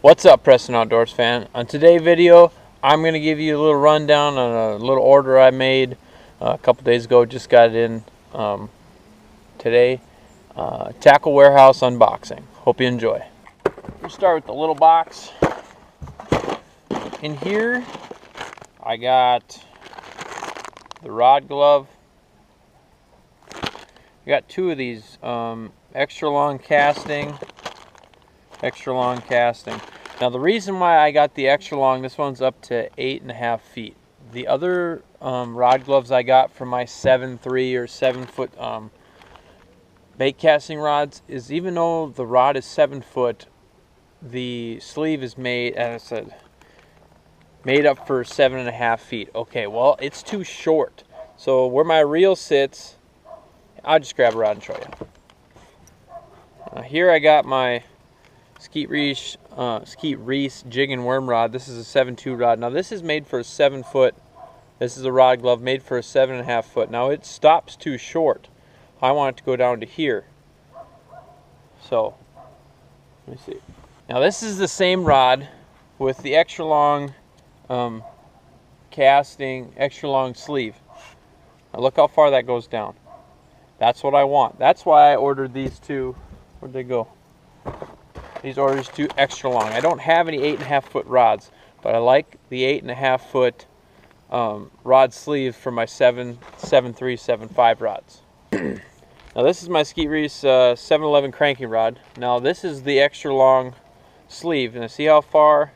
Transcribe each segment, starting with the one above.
What's up, Preston Outdoors fan? On today's video, I'm going to give you a little rundown on a little order I made a couple days ago. Just got it in today. Tackle Warehouse unboxing. Hope you enjoy. We'll start with the little box. In here, I got the rod glove. I got two of these extra long casting. Now the reason why I got the extra long, this one's up to 8.5 feet. The other rod gloves I got for my 7.3 or 7 foot bait casting rods is, even though the rod is 7 foot, the sleeve is made, as I said, made up for 7.5 feet. Okay, well, it's too short. So where my reel sits, I'll just grab a rod and show you. Here I got my Skeet Reese jig and worm rod. This is a 7.2 rod. Now this is made for a 7 foot. This is a rod glove made for a 7.5 foot. Now it stops too short. I want it to go down to here. So let me see. Now this is the same rod with the extra long casting, extra long sleeve. Now look how far that goes down. That's what I want. That's why I ordered these two. Where'd they go? These orders two extra long. I don't have any 8.5 foot rods, but I like the 8.5 foot rod sleeve for my 7.3, 7.5 rods. Now this is my Skeet Reese 711 cranking rod. Now this is the extra long sleeve, and see how far,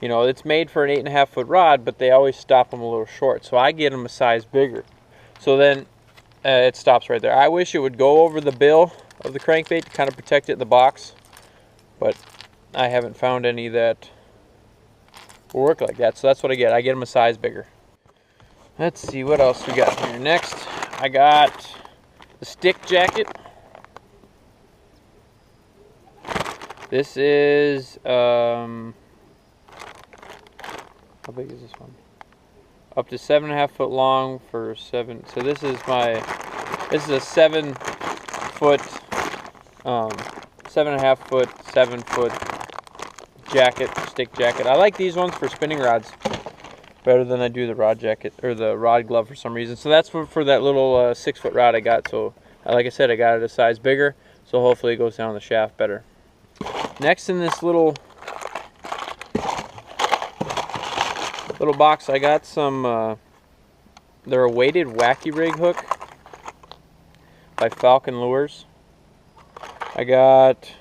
you know, it's made for an 8.5 foot rod, but they always stop them a little short, so I get them a size bigger. So then it stops right there. I wish it would go over the bill of the crankbait to kind of protect it in the box, but I haven't found any that will work like that, so that's what I get. I get them a size bigger. Let's see what else we got here. Next, I got the stick jacket. This is how big is this one? Up to 7.5 foot long for 7. So this is a 7 foot 7.5 foot, 7 foot jacket, stick jacket. I like these ones for spinning rods better than I do the rod jacket or the rod glove for some reason. So that's for that little 6 foot rod I got. So like I said, I got it a size bigger, so hopefully it goes down the shaft better. Next in this little box, I got some they're a weighted wacky rig hook by Falcon Lures. I got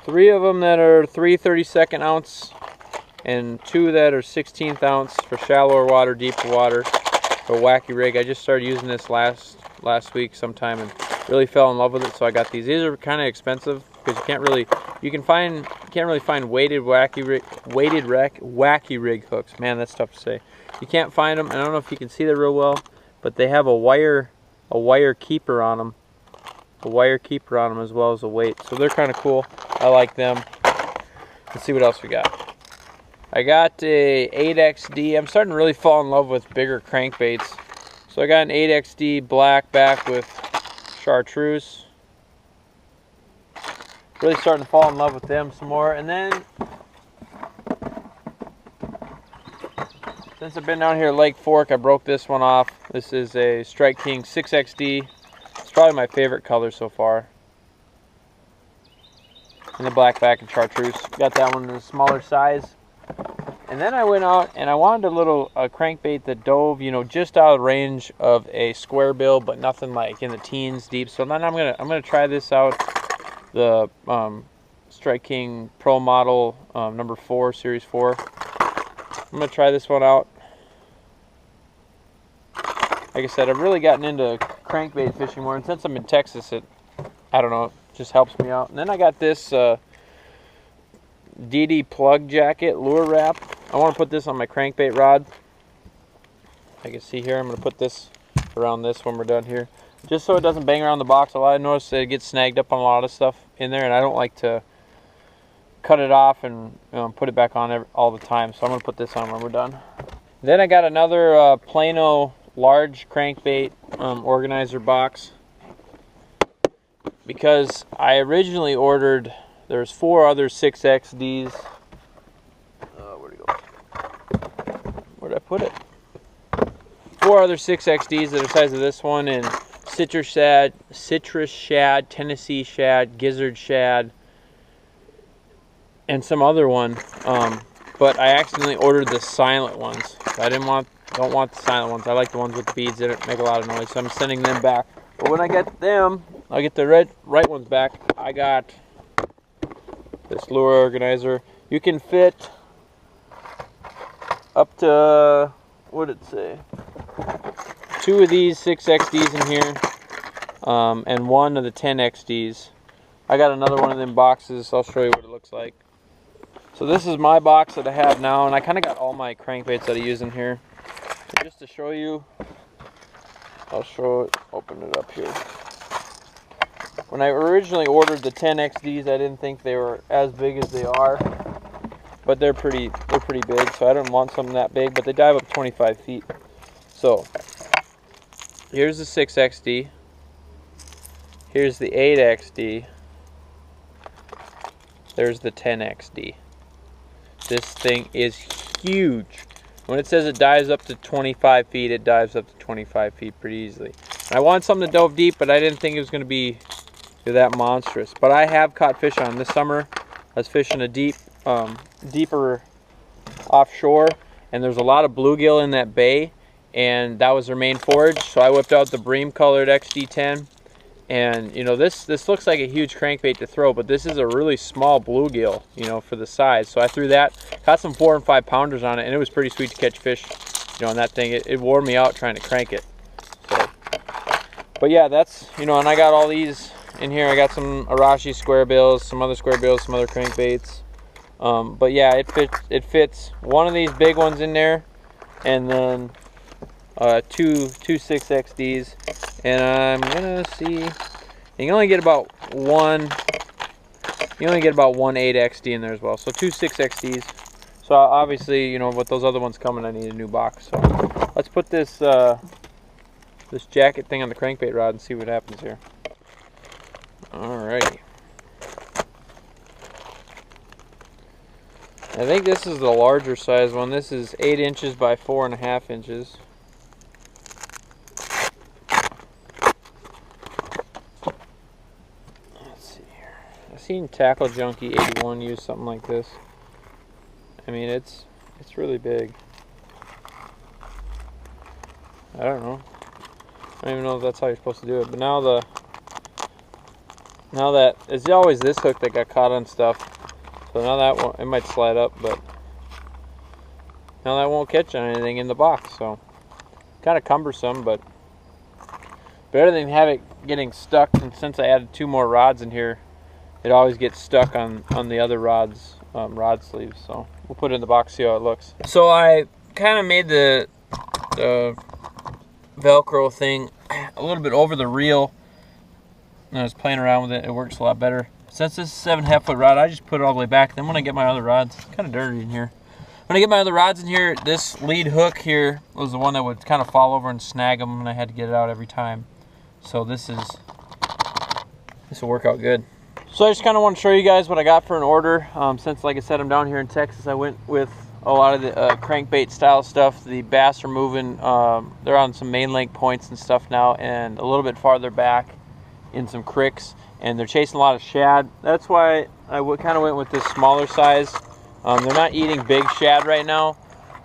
3 of them that are 3/32 ounce and 2 that are 1/16 ounce for shallower water, deeper water, for wacky rig. I just started using this last week sometime and really fell in love with it, so I got these. These are kind of expensive because you can't really find wacky rig hooks. Man, that's tough to say. You can't find them. I don't know if you can see that real well, but they have a wire keeper on them. A wire keeper on them as well as a weight. So they're kind of cool. I like them. Let's see what else we got. I got a 8XD. I'm starting to really fall in love with bigger crankbaits. So I got an 8XD black back with chartreuse. Really starting to fall in love with them some more. And then, since I've been down here at Lake Fork, I broke this one off. This is a Strike King 6XD. It's probably my favorite color so far. And the black back and chartreuse. Got that one in a smaller size. And then I went out and I wanted a crankbait that dove, you know, just out of range of a square bill, but nothing like in the teens deep. So then I'm gonna try this out. The Strike King Pro Model number 4, Series 4. I'm gonna try this one out. Like I said, I've really gotten into crankbait fishing more, and since I'm in Texas, I don't know, it just helps me out. And then I got this DD plug jacket lure wrap. I want to put this on my crankbait rod. I can see here, I'm going to put this around this when we're done here, just so it doesn't bang around the box a lot. I noticed that it gets snagged up on a lot of stuff in there, and I don't like to cut it off and put it back on all the time. So I'm going to put this on when we're done. Then I got another Plano large crankbait organizer box. because I originally ordered, there's 4 other 6XDs. Where'd it go? Where'd I put it? 4 other 6XDs that are the size of this one, and citrus shad, Tennessee shad, gizzard shad, and some other one. But I accidentally ordered the silent ones. I don't want the silent ones. I like the ones with the beads that make a lot of noise, so I'm sending them back. But when I get them, I'll get the right ones back. I got this lure organizer. You can fit up to, what did it say? 2 of these 6XDs in here, and 1 of the 10XDs. I got another one of them boxes, so I'll show you what it looks like. So this is my box that I have now, and I kind of got all my crankbaits that I use in here. So just to show you, I'll show it, open it up here. When I originally ordered the 10XDs, I didn't think they were as big as they are, but they're pretty big, so I don't want something that big, but they dive up 25 feet. So here's the 6XD, here's the 8XD, there's the 10XD. This thing is huge. When it says it dives up to 25 feet, it dives up to 25 feet pretty easily. I wanted something that dove deep, but I didn't think it was going to be that monstrous. But I have caught fish on this summer. I was fishing a deeper offshore, and there's a lot of bluegill in that bay, and that was their main forage. So I whipped out the bream colored XD10, and you know, this looks like a huge crankbait to throw, but this is a really small bluegill, you know, for the size. So I threw that, caught some 4 and 5 pounders on it, and it was pretty sweet to catch fish, you know, on that thing. It wore me out trying to crank it. So, but yeah, that's, you know, and I got all these in here. I got some Arashi square bills, some other square bills, some other crankbaits. But yeah, it fits one of these big ones in there, and then two 6XDs, and I'm gonna see. You can only get about one. You only get about 1 8XD in there as well. So 2 6XDs. So obviously, you know, with those other ones coming, I need a new box. So let's put this this jacket thing on the crankbait rod and see what happens here. Alrighty. I think this is the larger size one. This is 8 inches by 4.5 inches. Let's see here. I've seen Tackle Junkie 81 use something like this. I mean, it's really big. I don't know. I don't even know if that's how you're supposed to do it. But now that it's always this hook that got caught on stuff. So now that won't, it might slide up, but now that won't catch on anything in the box. So kind of cumbersome, but better than have it getting stuck. And since I added 2 more rods in here, it always gets stuck on the other rods, rod sleeves. So we'll put it in the box, see how it looks. So I kind of made the Velcro thing a little bit over the reel, and I was playing around with it. It works a lot better. Since this is a 7.5 foot rod, I just put it all the way back. Then when I get my other rods, it's kind of dirty in here. When I get my other rods in here, this lead hook here was the one that would kind of fall over and snag them, and I had to get it out every time. So this will work out good. So I just kind of want to show you guys what I got for an order. Since, like I said, I'm down here in Texas, I went with a lot of the crankbait style stuff. The bass are moving. They're on some main lake points and stuff now, and a little bit farther back in some creeks. And they're chasing a lot of shad. That's why I kind of went with this smaller size. They're not eating big shad right now,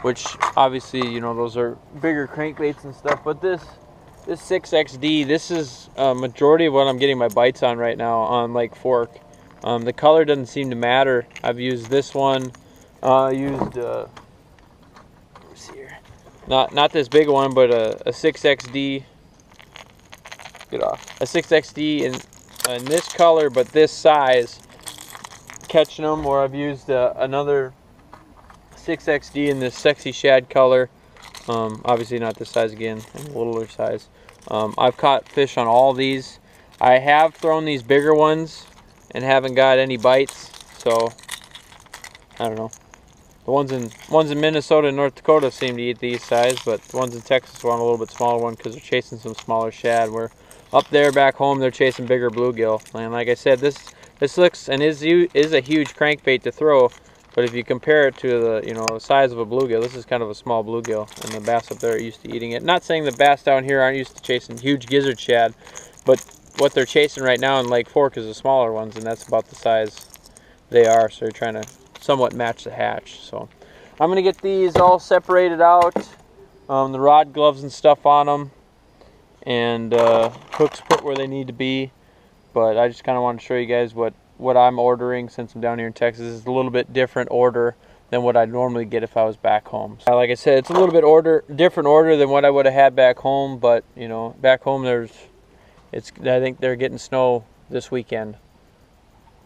which obviously, you know, those are bigger crankbaits and stuff. But this 6XD, this is a majority of what I'm getting my bites on right now on Lake Fork. The color doesn't seem to matter. I've used this one. Let me see here. Not this big one, but a 6XD. Get off. A 6XD in this color, but this size, catching them. Or I've used another 6XD in this sexy shad color. Obviously not this size again, and a littler size. I've caught fish on all these. I have thrown these bigger ones and haven't got any bites, so I don't know. The ones in Minnesota and North Dakota seem to eat these size, but the ones in Texas want a little bit smaller one because they're chasing some smaller shad, where Up there back home, they're chasing bigger bluegill. And like I said, this looks and is a huge crankbait to throw. But if you compare it to the size of a bluegill, this is kind of a small bluegill, and the bass up there are used to eating it. Not saying the bass down here aren't used to chasing huge gizzard shad, but what they're chasing right now in Lake Fork is the smaller ones, and that's about the size they are. So they're trying to somewhat match the hatch. So I'm gonna get these all separated out, the rod gloves and stuff on them, and hooks put where they need to be. But I just kind of want to show you guys what I'm ordering since I'm down here in Texas. It's a little bit different order than what I'd normally get if I was back home. So, like I said, it's a little bit different order than what I would have had back home, but back home I think they're getting snow this weekend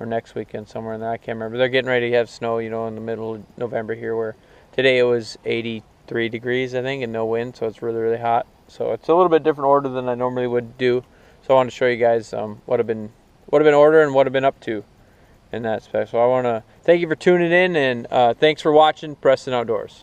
or next weekend, somewhere in there. I can't remember. They're getting ready to have snow, in the middle of November here, where today it was 83 degrees, I think, and no wind, so it's really, really hot. So it's a little bit different order than I normally would do. So I want to show you guys what I've been ordering and what I've been up to in that aspect. So I want to thank you for tuning in, and thanks for watching Preston Outdoors.